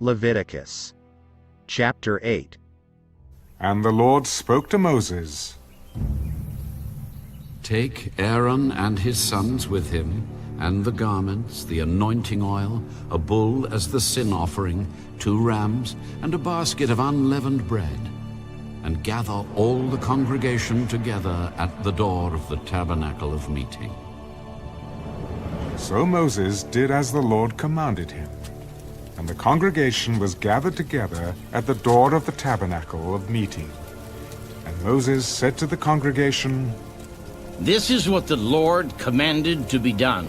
Leviticus chapter 8. And the Lord spoke to Moses. Take Aaron and his sons with him, and the garments, the anointing oil, a bull as the sin offering, 2 rams, and a basket of unleavened bread, and gather all the congregation together at the door of the tabernacle of meeting. So Moses did as the Lord commanded him. And the congregation was gathered together at the door of the tabernacle of meeting. And Moses said to the congregation, "This is what the Lord commanded to be done."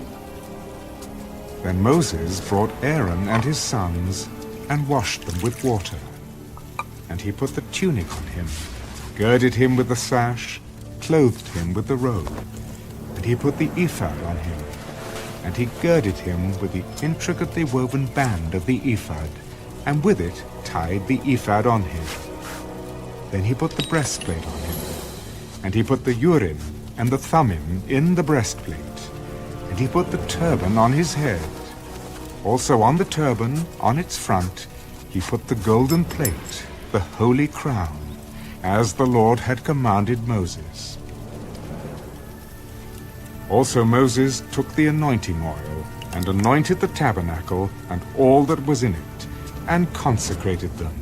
Then Moses brought Aaron and his sons and washed them with water. And he put the tunic on him, girded him with the sash, clothed him with the robe. And he put the ephod on him. And he girded him with the intricately woven band of the ephod, and with it tied the ephod on him. Then he put the breastplate on him, and he put the Urim and the Thummim in the breastplate, and he put the turban on his head. Also on the turban, on its front, he put the golden plate, the holy crown, as the Lord had commanded Moses. Also Moses took the anointing oil, and anointed the tabernacle and all that was in it, and consecrated them.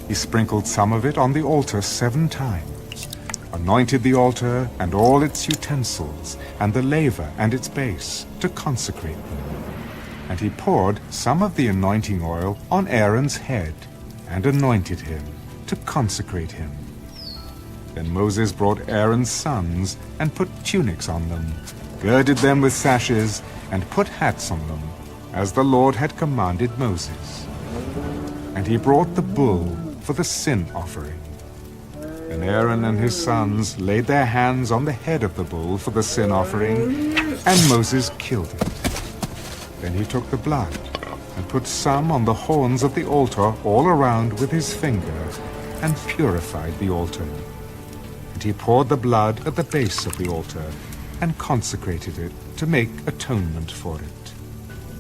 He sprinkled some of it on the altar 7 times, anointed the altar and all its utensils, and the laver and its base, to consecrate them. And he poured some of the anointing oil on Aaron's head, and anointed him, to consecrate him. Then Moses brought Aaron's sons, and put tunics on them, girded them with sashes, and put hats on them, as the Lord had commanded Moses. And he brought the bull for the sin offering. Then Aaron and his sons laid their hands on the head of the bull for the sin offering, and Moses killed it. Then he took the blood, and put some on the horns of the altar all around with his finger, and purified the altar. And he poured the blood at the base of the altar, and consecrated it to make atonement for it.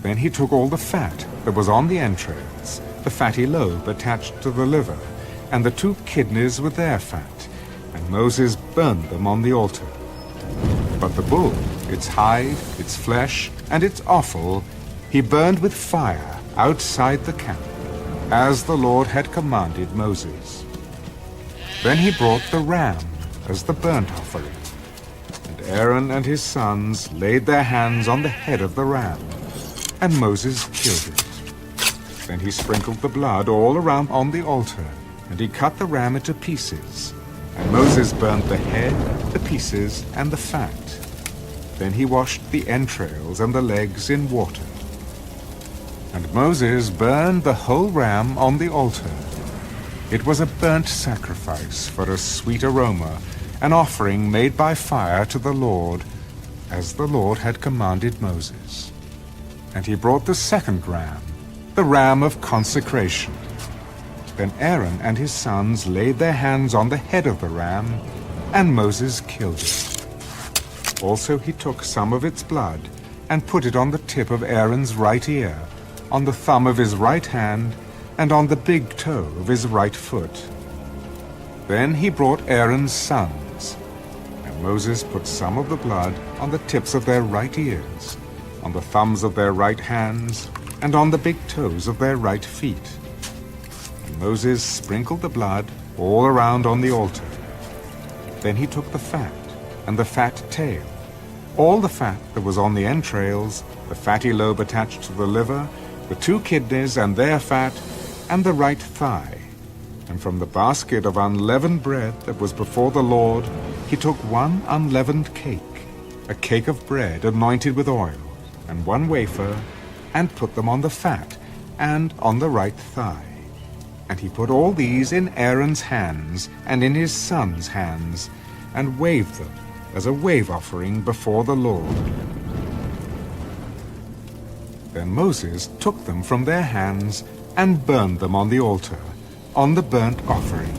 Then he took all the fat that was on the entrails, the fatty lobe attached to the liver, and the 2 kidneys with their fat, and Moses burned them on the altar. But the bull, its hide, its flesh, and its offal, he burned with fire outside the camp, as the Lord had commanded Moses. Then he brought the ram as the burnt offering. And Aaron and his sons laid their hands on the head of the ram, and Moses killed it. Then he sprinkled the blood all around on the altar, and he cut the ram into pieces. And Moses burnt the head, the pieces, and the fat. Then he washed the entrails and the legs in water. And Moses burned the whole ram on the altar. It was a burnt sacrifice for a sweet aroma, an offering made by fire to the Lord, as the Lord had commanded Moses. And he brought the second ram, the ram of consecration. Then Aaron and his sons laid their hands on the head of the ram, and Moses killed it. Also he took some of its blood, and put it on the tip of Aaron's right ear, on the thumb of his right hand, and on the big toe of his right foot. Then he brought Aaron's sons, and Moses put some of the blood on the tips of their right ears, on the thumbs of their right hands, and on the big toes of their right feet. And Moses sprinkled the blood all around on the altar. Then he took the fat, and the fat tail, all the fat that was on the entrails, the fatty lobe attached to the liver, the 2 kidneys and their fat, and the right thigh. And from the basket of unleavened bread that was before the Lord, he took 1 unleavened cake, a cake of bread anointed with oil, and 1 wafer, and put them on the fat, and on the right thigh. And he put all these in Aaron's hands, and in his sons' hands, and waved them as a wave offering before the Lord. Then Moses took them from their hands, and burned them on the altar, on the burnt offering.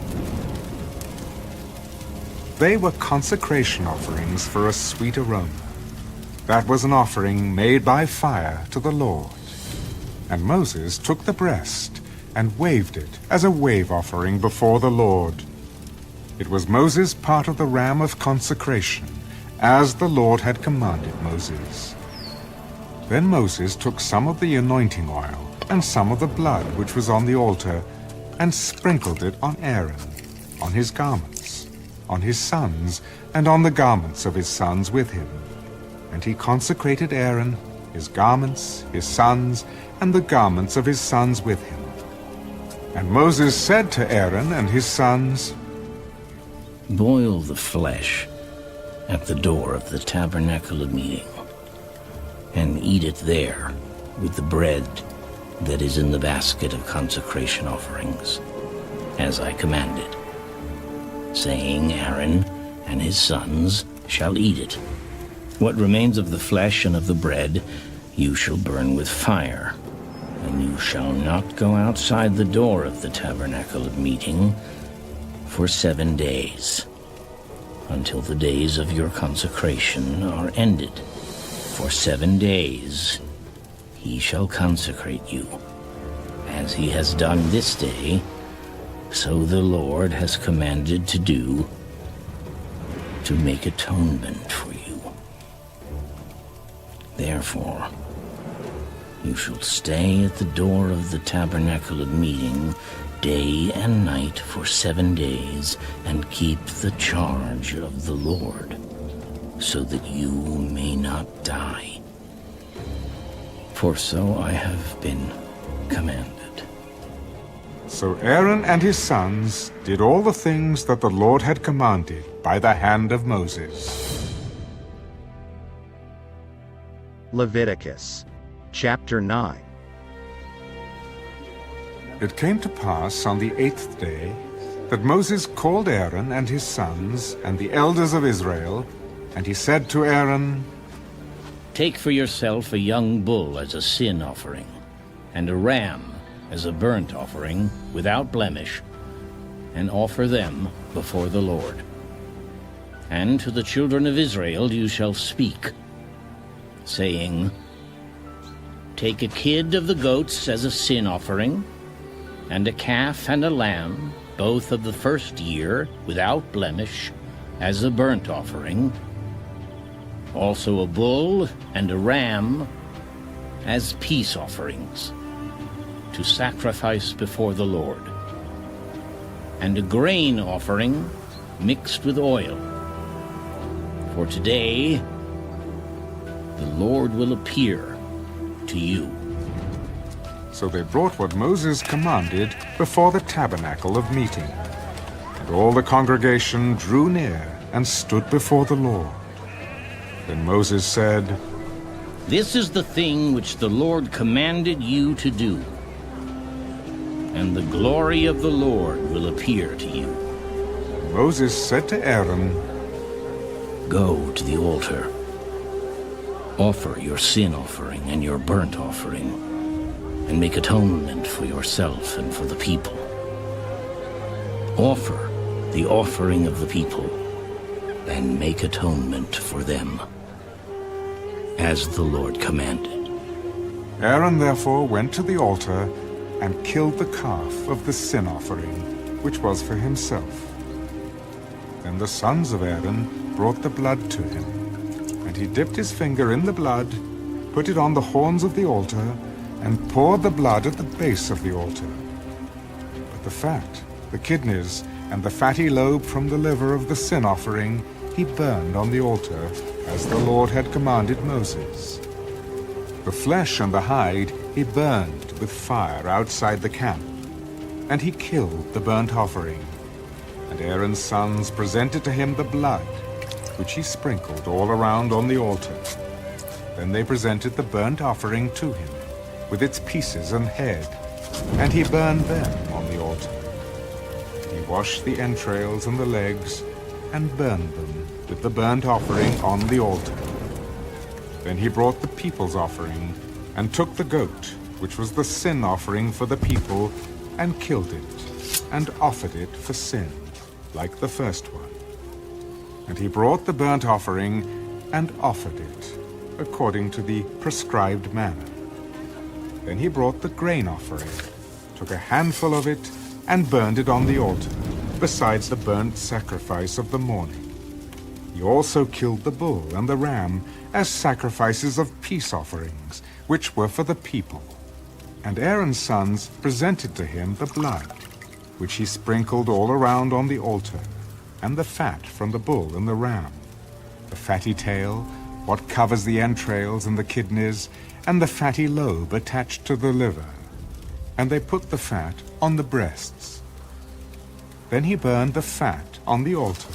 They were consecration offerings for a sweet aroma. That was an offering made by fire to the Lord. And Moses took the breast and waved it as a wave offering before the Lord. It was Moses' part of the ram of consecration, as the Lord had commanded Moses. Then Moses took some of the anointing oil and some of the blood which was on the altar, and sprinkled it on Aaron, on his garments, on his sons, and on the garments of his sons with him. And he consecrated Aaron, his garments, his sons, and the garments of his sons with him. And Moses said to Aaron and his sons, Boil the flesh at the door of the tabernacle of meeting, and eat it there with the bread that is in the basket of consecration offerings, as I commanded, saying, Aaron and his sons shall eat it. What remains of the flesh and of the bread you shall burn with fire, and you shall not go outside the door of the tabernacle of meeting for 7 days, until the days of your consecration are ended. For 7 days he shall consecrate you, as he has done this day, so the Lord has commanded to do, to make atonement for you. Therefore, you shall stay at the door of the tabernacle of meeting day and night for 7 days, and keep the charge of the Lord, so that you may not die. For so I have been commanded. So Aaron and his sons did all the things that the Lord had commanded by the hand of Moses. Leviticus chapter 9. It came to pass on the 8th day that Moses called Aaron and his sons and the elders of Israel, and he said to Aaron, Take for yourself a young bull as a sin offering, and a ram as a burnt offering without blemish, and offer them before the Lord. And to the children of Israel you shall speak, saying, Take a kid of the goats as a sin offering, and a calf and a lamb, both of the first year, without blemish, as a burnt offering, also a bull and a ram as peace offerings, to sacrifice before the Lord, and a grain offering mixed with oil. For today the Lord will appear to you. So they brought what Moses commanded before the tabernacle of meeting. And all the congregation drew near and stood before the Lord. Then Moses said, This is the thing which the Lord commanded you to do, and the glory of the Lord will appear to you. Moses said to Aaron, Go to the altar, offer your sin offering and your burnt offering, and make atonement for yourself and for the people. Offer the offering of the people, and make atonement for them, as the Lord commanded. Aaron therefore went to the altar and killed the calf of the sin offering, which was for himself. Then the sons of Aaron brought the blood to him, and he dipped his finger in the blood, put it on the horns of the altar, and poured the blood at the base of the altar. But the fat, the kidneys, and the fatty lobe from the liver of the sin offering he burned on the altar, as the Lord had commanded Moses. The flesh and the hide he burned with fire outside the camp, and he killed the burnt offering. And Aaron's sons presented to him the blood, which he sprinkled all around on the altar. Then they presented the burnt offering to him, with its pieces and head, and he burned them on the altar. He washed the entrails and the legs, and burned them with the burnt offering on the altar. Then he brought the people's offering, and took the goat, which was the sin offering for the people, and killed it, and offered it for sin, like the first one. And he brought the burnt offering, and offered it, according to the prescribed manner. Then he brought the grain offering, took a handful of it, and burned it on the altar, besides the burnt sacrifice of the morning. He also killed the bull and the ram as sacrifices of peace offerings, which were for the people. And Aaron's sons presented to him the blood, which he sprinkled all around on the altar, and the fat from the bull and the ram, the fatty tail, what covers the entrails and the kidneys, and the fatty lobe attached to the liver. And they put the fat on the breasts. Then he burned the fat on the altar.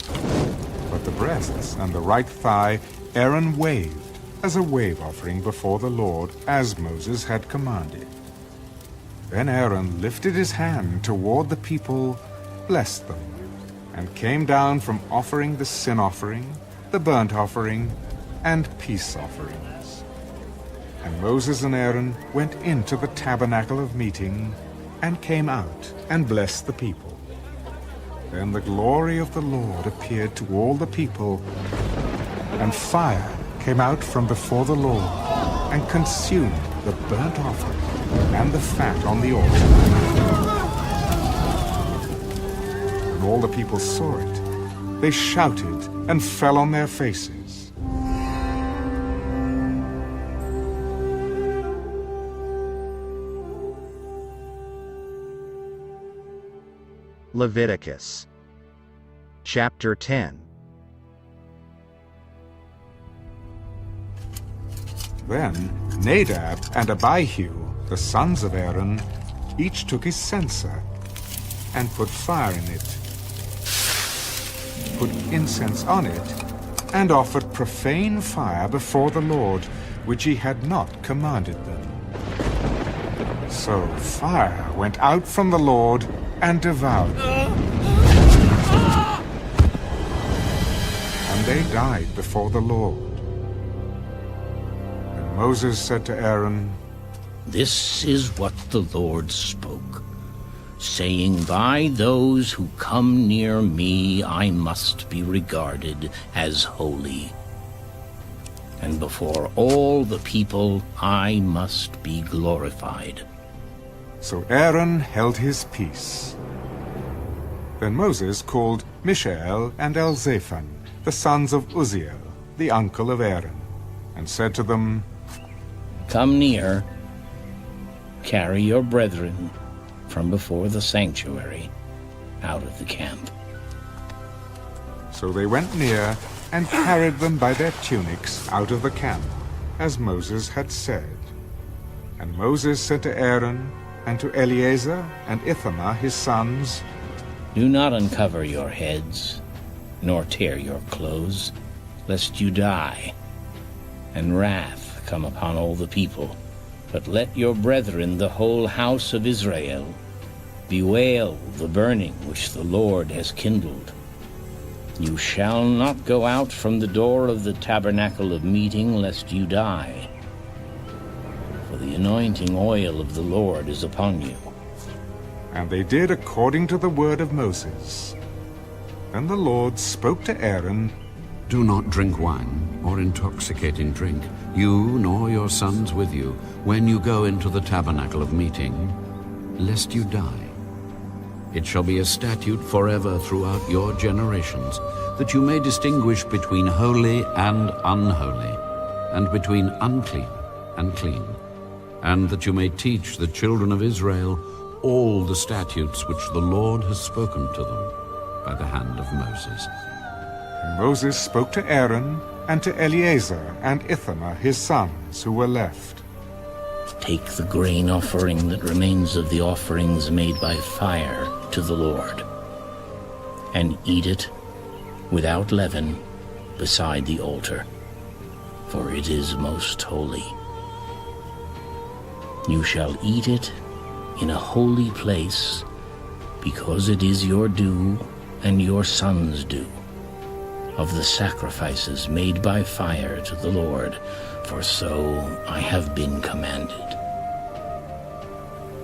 But the breasts and the right thigh Aaron waved as a wave offering before the Lord, as Moses had commanded. Then Aaron lifted his hand toward the people, blessed them, and came down from offering the sin offering, the burnt offering, and peace offerings. And Moses and Aaron went into the tabernacle of meeting, and came out and blessed the people. Then the glory of the Lord appeared to all the people, and fire came out from before the Lord, and consumed the burnt offering and the fat on the altar. When all the people saw it, they shouted and fell on their faces. Leviticus chapter 10. Then Nadab and Abihu, the sons of Aaron, each took his censer and put fire in it, put incense on it, and offered profane fire before the Lord, which he had not commanded them. So fire went out from the Lord and devoured them. And they died before the Lord. And Moses said to Aaron, This is what the Lord spoke, saying, By those who come near me I must be regarded as holy, and before all the people I must be glorified. So Aaron held his peace. Then Moses called Mishael and Elzaphan, the sons of Uzziel, the uncle of Aaron, and said to them, Come near, carry your brethren from before the sanctuary out of the camp. So they went near and carried them by their tunics out of the camp, as Moses had said. And Moses said to Aaron and to Eleazar and Ithamar his sons, Do not uncover your heads, nor tear your clothes, lest you die, and wrath come upon all the people. But let your brethren, the whole house of Israel, bewail the burning which the Lord has kindled. You shall not go out from the door of the tabernacle of meeting, lest you die. For the anointing oil of the Lord is upon you. And they did according to the word of Moses. Then the Lord spoke to Aaron, Do not drink wine or intoxicating drink, you nor your sons with you, when you go into the tabernacle of meeting, lest you die. It shall be a statute forever throughout your generations, that you may distinguish between holy and unholy, and between unclean and clean, and that you may teach the children of Israel all the statutes which the Lord has spoken to them by the hand of Moses. And Moses spoke to Aaron and to Eleazar and Ithamar his sons who were left. Take the grain offering that remains of the offerings made by fire to the Lord, and eat it without leaven beside the altar, for it is most holy. You shall eat it in a holy place, because it is your due and your sons' due, of the sacrifices made by fire to the Lord, for so I have been commanded.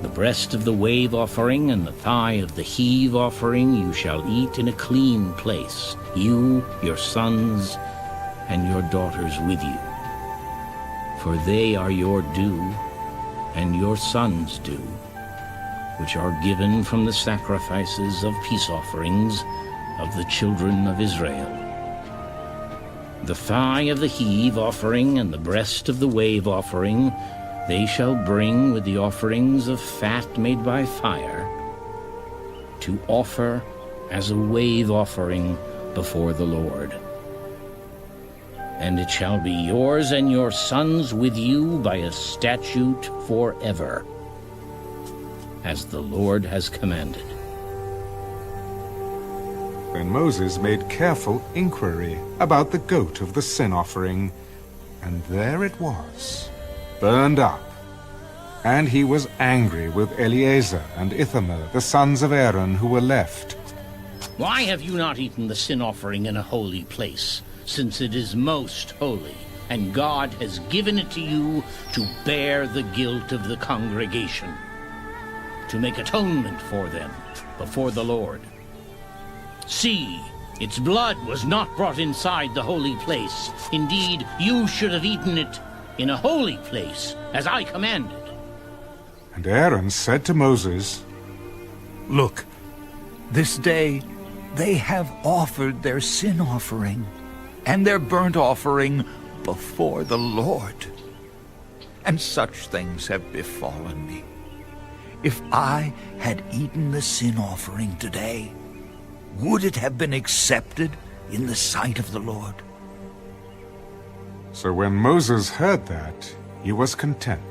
The breast of the wave offering and the thigh of the heave offering you shall eat in a clean place, you, your sons, and your daughters with you. For they are your due, and your sons do, which are given from the sacrifices of peace offerings of the children of Israel. The thigh of the heave offering and the breast of the wave offering they shall bring with the offerings of fat made by fire, to offer as a wave offering before the Lord. And it shall be yours and your sons with you by a statute forever, as the Lord has commanded. Then Moses made careful inquiry about the goat of the sin offering, and there it was, burned up. And he was angry with Eleazar and Ithamar, the sons of Aaron, who were left. Why have you not eaten the sin offering in a holy place, since it is most holy, and God has given it to you to bear the guilt of the congregation, to make atonement for them before the Lord? See, its blood was not brought inside the holy place. Indeed, you should have eaten it in a holy place, as I commanded. And Aaron said to Moses, Look, this day they have offered their sin offering and their burnt offering before the Lord. And such things have befallen me. If I had eaten the sin offering today, would it have been accepted in the sight of the Lord? So when Moses heard that, he was content.